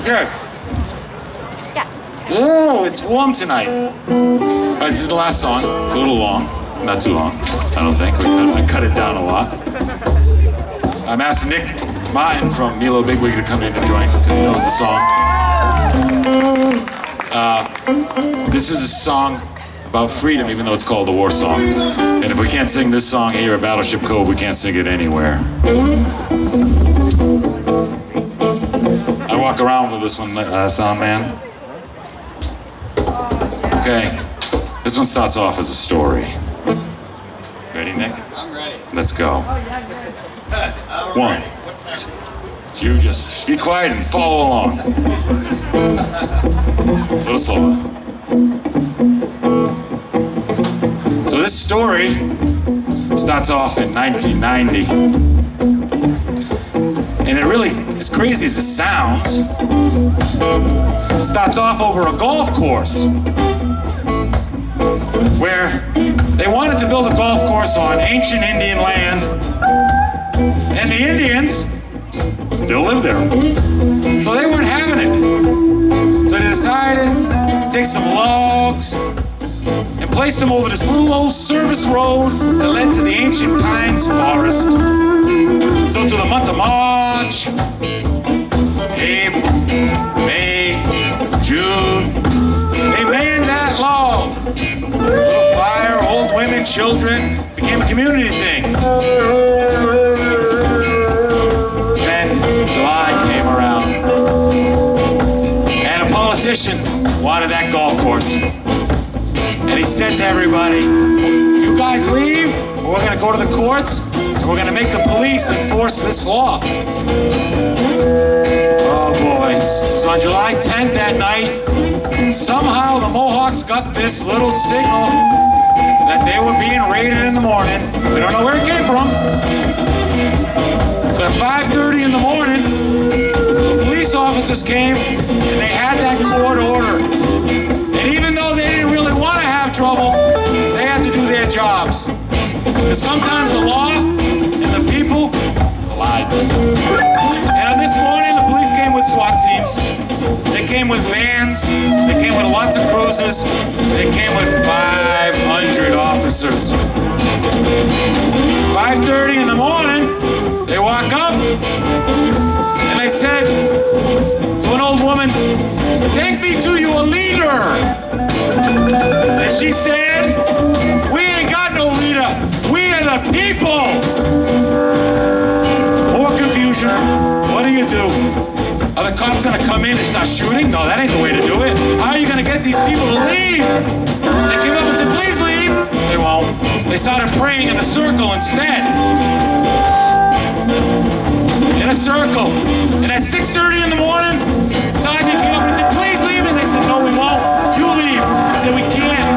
Okay. Yeah. Oh, it's warm tonight. All right, this is the last song. It's a little long. Not too long, I don't think. I cut it down a lot. I'm asking Nick Martin from Milo Bigwig to come in and join because he knows the song. This is a song about freedom, even though it's called a war song. And if we can't sing this song here at Battleship Cove, we can't sing it anywhere. I walk around with this one, sound man. Okay, this one starts off as a story. Ready, Nick? I'm ready. Let's go. One. You just be quiet and follow along. A little slower. So this story starts off in 1990. And it really, as crazy as it sounds, starts off over a golf course where they wanted to build a golf course on ancient Indian land, and the Indians still live there. So they weren't having it. So they decided to take some logs and place them over this little old service road that led to the ancient pines forest. So to the month of March, April, May, June, they manned that log. Little fire, old women, children, became a community thing. Then July came around, and a politician wanted that golf course. And he said to everybody, you guys leave, or we're gonna go to the courts, and we're gonna make the police enforce this law. Oh boy, so on July 10th that night, somehow the Mohawks got this little signal that they were being raided in the morning. We don't know where it came from. So at 5:30 in the morning, the police officers came and they had that court order. And even though they didn't really want to have trouble, they had to do their jobs. Because sometimes the law and the people collide. And on this morning, the police came with SWAT teams. They came with vans. They came with lots of cruisers. They came with 500 officers. 5:30 in the morning, they walk up and they said to an old woman, take me to your leader. And she said, we ain't got no leader. We are the people. More confusion. What do you do? Are the cops gonna come in and start shooting? No, that ain't the way to do it. How are you gonna get these people to leave? They came up and said, please leave. They won't. They started praying in a circle instead. In a circle. And at 6:30 in the morning, Sergeant came up and said, please leave. And they said, no, we won't. You leave. They said, we can't.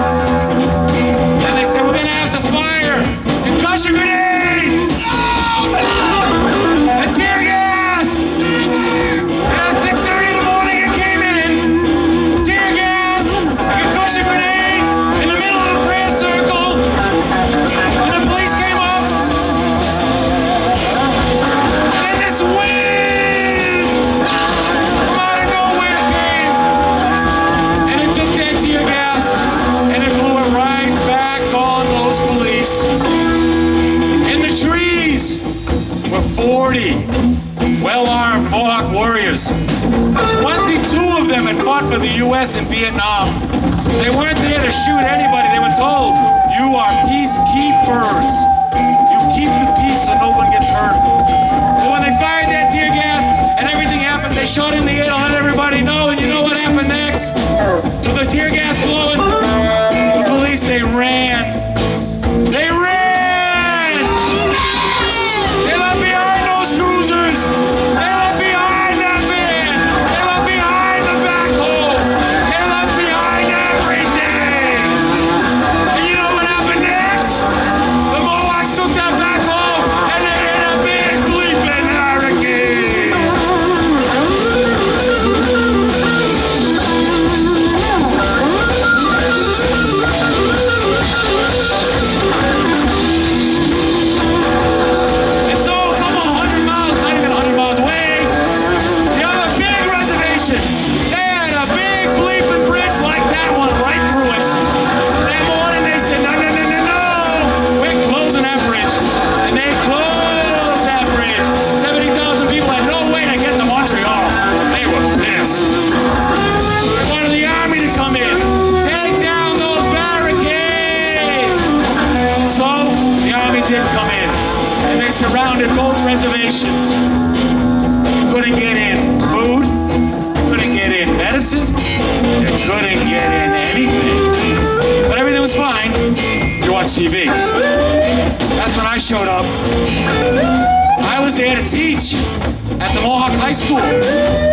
And they said, we're gonna have to fire concussion grenades. Oh, no! And tear gas. And at 6:30 in the morning, it came in. Tear gas and concussion grenades in the middle of the prayer circle. And the police came up. And then this wind from out of nowhere came. And it took that tear gas and it blew it right back on those police. In the trees were 40 well-armed Mohawk warriors. 22 of them had fought for the U.S. in Vietnam. They weren't there to shoot anybody. They were told, you are peacekeepers. You keep the peace so no one gets hurt. But when they fired that tear gas and everything happened, they shot in the air to let everybody know, and you know what happened next? With the tear gas blowing, the police, they ran. They ran! They left behind those cruisers! They left behind that van! They left behind the backhoe! They left behind everything! And you know what happened next? The Mohawks took that backhoe and they hit a big bleeping couldn't get in food, couldn't get in medicine, you couldn't get in anything. But everything was fine if you watch TV. That's when I showed up. I was there to teach at the Mohawk High School,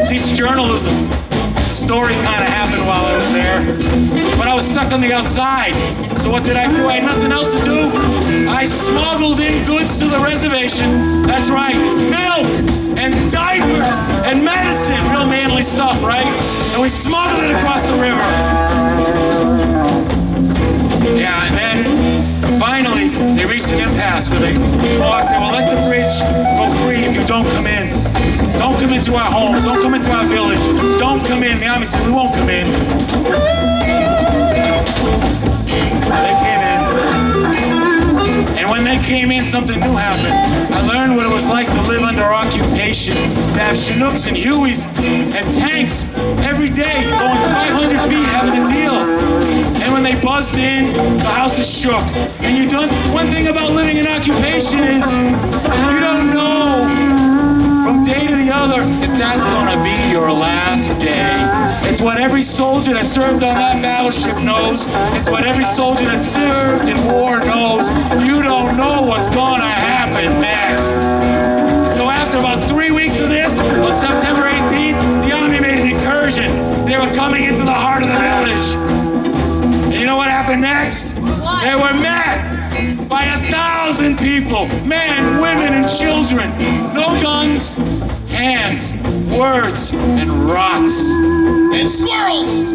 teach journalism. The story kind of happened while I was there, but I was stuck on the outside. So what did I do? I had nothing else to do. I smuggled in goods to the reservation. That's right, milk and diapers and medicine, real manly stuff, right? And we smuggled it across the river. Yeah, and then finally they reached an impasse where they said, well, let the bridge go free if you don't come in. Don't come into our homes. Don't come into our village. Don't come in. The army said, we won't come in. They came in. And when they came in, something new happened. I learned what it was like to live under occupation, to have Chinooks and Hueys and tanks every day going 500 feet having a deal. And when they buzzed in, the house is shook. And you don't, one thing about living in occupation is you don't know from day to the other if that's gonna be your last day. It's what every soldier that served on that battleship knows. It's what every soldier that served in war knows. You don't know what's gonna happen next. So after about 3 weeks of this, on September 18th, the army made an incursion. They were coming into the heart of the village. And you know what happened next? What? They were met by 1,000 people, men, women, and children. No guns, hands, words, and rocks. And squirrels!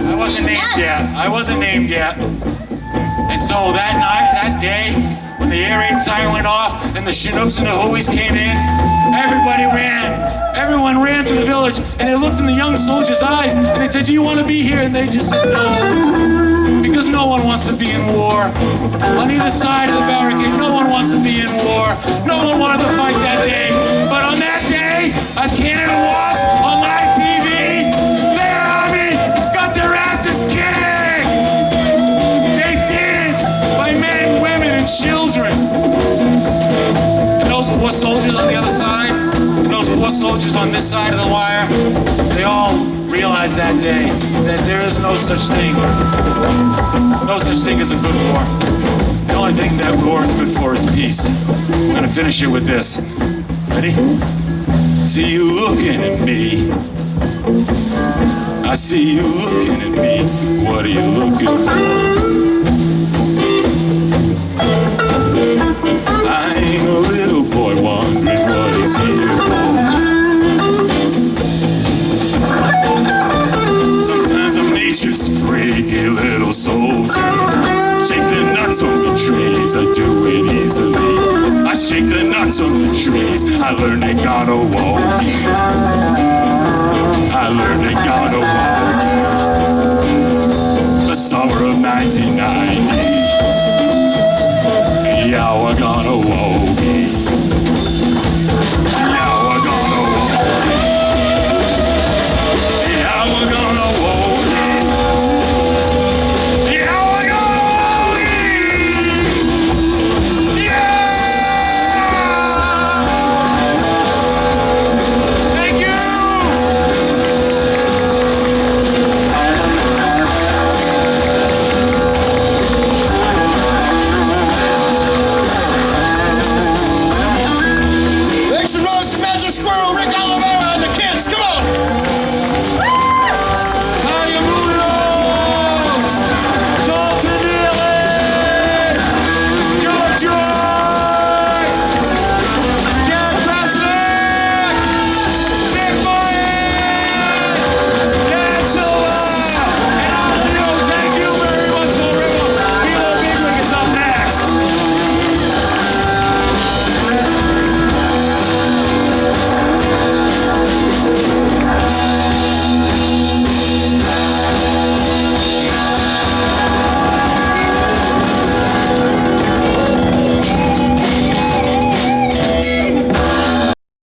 I wasn't named yet. I wasn't named yet. And so that night, that day, when the air raid siren went off and the Chinooks and the Hueys came in, everybody ran. Everyone ran to the village, and they looked in the young soldiers' eyes, and they said, do you want to be here? And they just said, no. Because no one wants to be in war. On either side of the barricade, no one wants to be in war. No one wanted to fight that day. But on that day, as Canada was on live TV, their army got their asses kicked. They did, by men, women, and children. And those poor soldiers on the other side, and those poor soldiers on this side of the wire, they all realized that day that there is no such thing. No such thing as a good war. The only thing that war is good for is peace. I'm gonna finish it with this. Ready? See you looking at me. I see you looking at me. What are you looking for? I ain't a little boy wondering what he's here for. Sometimes I'm nature's freaky little soldier. Shake the nuts on the trees, I do it easily. I shake the nuts on the trees, I learned they gotta walk in. I learned they gotta walk in. The summer of 1990. Yeah, we're gonna walk in. Yeah, we're gonna walk in. Yeah, we're gonna walk in. Yeah, we're gonna walk in. Yeah! Thank you! Thanks the most, Magik Squirrel, Rick Oliver!